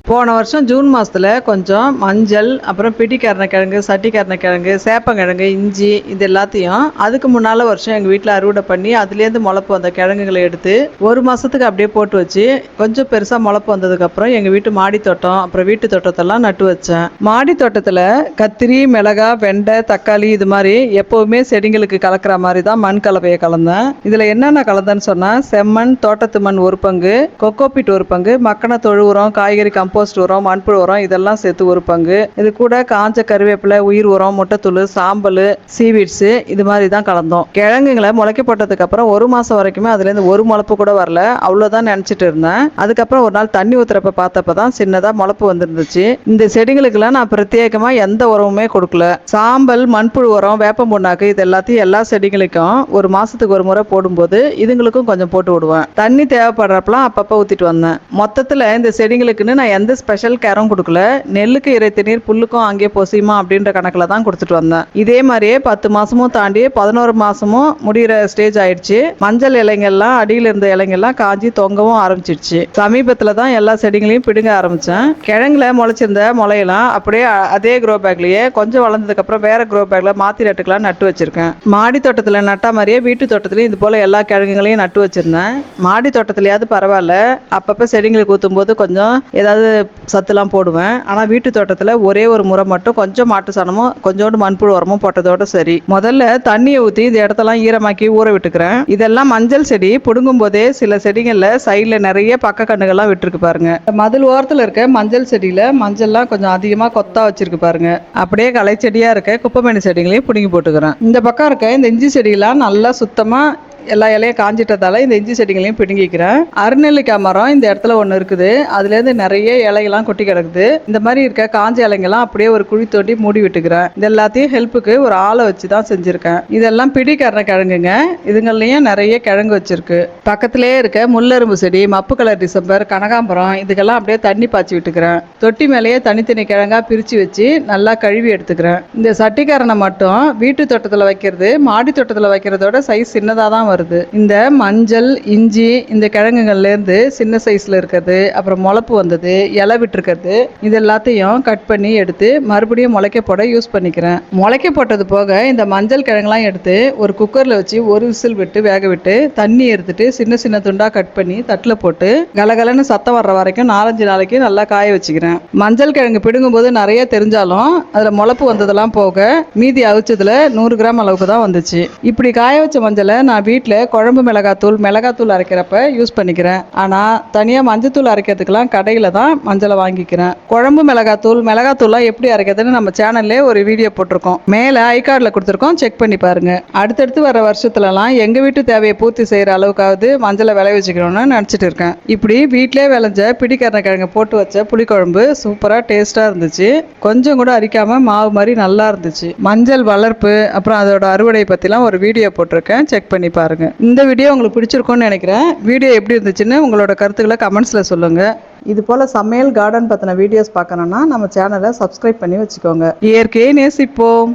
போன வருஷம் ஜூன் மாதத்தில் கொஞ்சம் மஞ்சள், அப்புறம் பிடி கருணக்கிழங்கு, சட்டி கருணக்கிழங்கு, சேப்பங்கிழங்கு, இஞ்சி இது எல்லாத்தையும் அதுக்கு முன்னால் வருஷம் எங்கள் வீட்டில் அறுவடை பண்ணி அதுலேருந்து முளைப்பு வந்த கிழங்குகளை எடுத்து ஒரு மாதத்துக்கு அப்படியே போட்டு வச்சு கொஞ்சம் பெருசாக முளைப்பு வந்ததுக்கப்புறம் எங்கள் வீட்டு மாடி தோட்டம் அப்புறம் வீட்டு தோட்டத்தெல்லாம் நட்டு வச்சேன். மாடி தோட்டத்தில் கத்திரி, மிளகா, வெண்டை, தக்காளி இது மாதிரி எப்போவுமே செடிங்களுக்கு கலக்கிற மாதிரி தான் மண் கலவையை கலந்தேன். இதில் என்னென்ன கலந்தேன்னு சொன்னால் செம்மண், தோட்டத்து மண் ஒரு பங்கு, கொக்கோபிட் ஒரு பங்கு, மக்கின தொழு உரம், காய்கறி கம்போஸ்ட் உரம், மண்புழு உரம் இதெல்லாம் சேர்த்து ஒரு பங்கு. இது கூட காஞ்ச கருவேப்பிலை, உயிர் உரம், முட்டைத்தூள், சாம்பல், சீவீட்ஸ் இது மாதிரி தான் கலந்தோம். கிழங்குகளை முளைக்க போட்டதுக்கு அப்புறம் ஒரு மாசம் வரைக்குமே அதுலேருந்து ஒரு முளைப்பு கூட வரல. அவ்வளோதான் நினச்சிட்டு இருந்தேன். அதுக்கப்புறம் ஒரு நாள் தண்ணி ஊத்துறப்ப பார்த்தப்பதான் சின்னதாக முளைப்பு வந்துருந்துச்சு. இந்த செடிகளுக்கெல்லாம் நான் பிரத்யேகமா எந்த உரமுமே கொடுக்கல. சாம்பல், மண்புழு உரம், வேப்பம் புண்ணாக்கு இது எல்லாத்தையும் எல்லா செடிகளுக்கும் ஒரு மாசத்துக்கு ஒரு முறை போடும்போது இதுங்களுக்கும் கொஞ்சம் போட்டு விடுவேன். தண்ணி தேவைப்படுறப்பெல்லாம் அப்பப்போ ஊத்திட்டு வந்தேன். மொத்தத்தில் இந்த செடிங்களுக்குன்னு நான் எந்த ஸ்பெஷல் கேரும் கொடுக்கல. நெல்லுக்கு இறைத்த நீர் புல்லுக்கும் அங்கே பொசியுமா அப்படின்ற கணக்கில் தான் கொடுத்துட்டு வந்தேன். இதே மாதிரியே 10 மாசமும் தாண்டி 11 மாசமும் முடிகிற ஸ்டேஜ் ஆயிடுச்சு. மஞ்சள் இலைங்கள்லாம் அடியில் இருந்த இலைங்கள்லாம் காஞ்சி தொங்கவும் ஆரம்பிச்சிடுச்சு. சமீபத்தில் தான் எல்லா செடிகளையும் பிடுங்க ஆரம்பித்தேன். கிழங்குல முளைச்சிருந்த முளையெல்லாம் அப்படியே அதே க்ரோ பேக்லேயே கொஞ்சம் வளர்ந்ததுக்கப்புறம் வேற க்ரோ பேக்ல மாற்றி நட்டுக்கலாம் நட்டு வச்சிருக்கேன். மாடி தோட்டத்தில் நட்டா மாதிரியே வீட்டு தோட்டத்துலையும் இது போல் எல்லா கிழங்குகளையும் நட்டு வச்சிருந்தேன். மாடி தோட்டத்துலையாவது பரவாயில்ல, அப்பப்போ செடிங்களுக்கு ஊற்றும் போது கொஞ்சம் ஏதாவது சத்துலாம் போடுவேன். ஆனால் வீட்டு தோட்டத்தில் ஒரே ஒரு முறை மட்டும் கொஞ்சம் மாட்டு சாணமும் கொஞ்சோண்டு மண்புழு உரமும் போட்டதோட சரி. முதல்ல தண்ணியை ஊற்றி இந்த இடத்தெல்லாம் ஈரமாக்கி ஊற விட்டுக்கிறேன். இதெல்லாம் மஞ்சள் செடி பிடுங்கும் போதே சில செடிகளில் சைடில் நிறைய பக்க கண்ணுகள்லாம் விட்டுருக்கு பாருங்க. மதில் ஓரத்தில் இருக்க மஞ்சள் செடியில் மஞ்சள்லாம் கொஞ்சம் அதிகமாக கொத்தா வச்சிருக்கு பாருங்க. அப்படியே களை செடியாக இருக்க குப்பைமேனி செடிகளையும் பிடுங்கி போட்டுக்கிறேன். இந்த பக்கம் இருக்க இந்த இஞ்சி செடியெல்லாம் நல்லா சுத்தமாக எல்லா இலையும் காஞ்சிட்டதால இந்த இஞ்சி செடிகளையும் பிடுங்கிக்கிறேன். அருநெல்லிக்காய் மரம் இந்த இடத்துல ஒன்று இருக்குது. அதுலேருந்து நிறைய இலையெல்லாம் கொட்டி கிடக்குது. இந்த மாதிரி இருக்க காஞ்ச இலைங்கெல்லாம் அப்படியே ஒரு குழி தோண்டி மூடி விட்டுக்கிறேன். இது எல்லாத்தையும் ஹெல்ப்புக்கு ஒரு ஆளை வச்சு தான் செஞ்சுருக்கேன். இதெல்லாம் பிடி கருணக்கிழங்குங்க. இதுங்கள்லையும் நிறைய கிழங்கு வச்சிருக்கு. பக்கத்திலேயே இருக்க முள்ளரும்பு செடி, மப்பு கலர் டிசம்பர், கனகாம்பரம் இதுக்கெல்லாம் அப்படியே தண்ணி பாய்ச்சி விட்டுக்கிறேன். தொட்டி மேலேயே தனித்தனி கிழங்கா பிரித்து வச்சு நல்லா கழுவி எடுத்துக்கிறேன். இந்த சட்டிக்காரனை மட்டும் வீட்டு தோட்டத்தில் வைக்கிறது மாடி தோட்டத்தில் வைக்கிறதோட சைஸ் சின்னதாக தான் வருது. இந்த மஞ்சள், இஞ்சி இந்த கிழங்குகள்ல இருந்து சின்ன சைஸ்ல இருக்கிறது, அப்புறம் முளைப்பு வந்தது, இலை விட்டுருக்கிறது இது எல்லாத்தையும் கட் பண்ணி எடுத்து மறுபடியும் முளைக்க போட யூஸ் பண்ணிக்கிறேன். முளைக்க போட்டது போக இந்த மஞ்சள் கிழங்குலாம் எடுத்து ஒரு குக்கர்ல வச்சு ஒரு விசில் விட்டு வேக விட்டு தண்ணி எடுத்துட்டு சின்ன சின்ன துண்டா கட் பண்ணி தட்டில் போட்டு கலகலன்னு சத்தம் வர்ற வரைக்கும் 4-5 நாளைக்கு நல்லா காய வச்சுக்கிறேன். மஞ்சள் கிழங்கு பிடுங்கும் போது நிறைய தெரிஞ்சாலும் அதுல முளைப்பு வந்ததெல்லாம் போக மீதி அவிச்சதுல 100 கிராம் அளவுக்கு தான் வந்துச்சு. இப்படி காய வச்ச மஞ்சளை நான் வீட்டில் குழம்பு மிளகாத்தூள் அரைக்கிறப்ப யூஸ் பண்ணிக்கிறேன். ஆனால் தனியாக மஞ்சத்தூள் அரைக்கிறதுக்கெல்லாம் கடையில் தான் மஞ்சளை வாங்கிக்கிறேன். குழம்பு மிளகாத்தூள்லாம் எப்படி அரைக்கிறதுன்னு நம்ம சேனல்லே ஒரு வீடியோ போட்டிருக்கோம். மேலே ஐகார்டில் கொடுத்துருக்கோம், செக் பண்ணி பாருங்க. அடுத்தடுத்து வர வருஷத்துலலாம் எங்கள் வீட்டு தேவையை பூர்த்தி செய்கிற அளவுக்காவது மஞ்சளை விளை வச்சுக்கணும்னு நினச்சிட்டு இருக்கேன். இப்படி வீட்டிலே விளைஞ்ச பிடிக்கரணக்கிழங்கு போட்டு வச்ச புளிக்குழம்பு சூப்பராக டேஸ்ட்டாக இருந்துச்சு. கொஞ்சம் கூட அரிக்காமல் மாவு மாதிரி நல்லா இருந்துச்சு. மஞ்சள் வளர்ப்பு அப்புறம் அதோட அறுவடை பற்றிலாம் ஒரு வீடியோ போட்டிருக்கேன், செக் பண்ணி பாருங்க. இந்த வீடியோ உங்களுக்கு பிடிச்சிருக்கும்னு நினைக்கிறேன். வீடியோ எப்படி இருந்துச்சுன்னு உங்களோட கருத்துக்களை கமெண்ட்ஸ்ல சொல்லுங்க. இது போல சமையல் கார்டன் பத்தின வீடியோஸ் பார்க்கணும்னா நம்ம சேனலை சப்ஸ்கிரைப் பண்ணி வச்சுக்கோங்க. இயற்கையை நேசிப்போம்.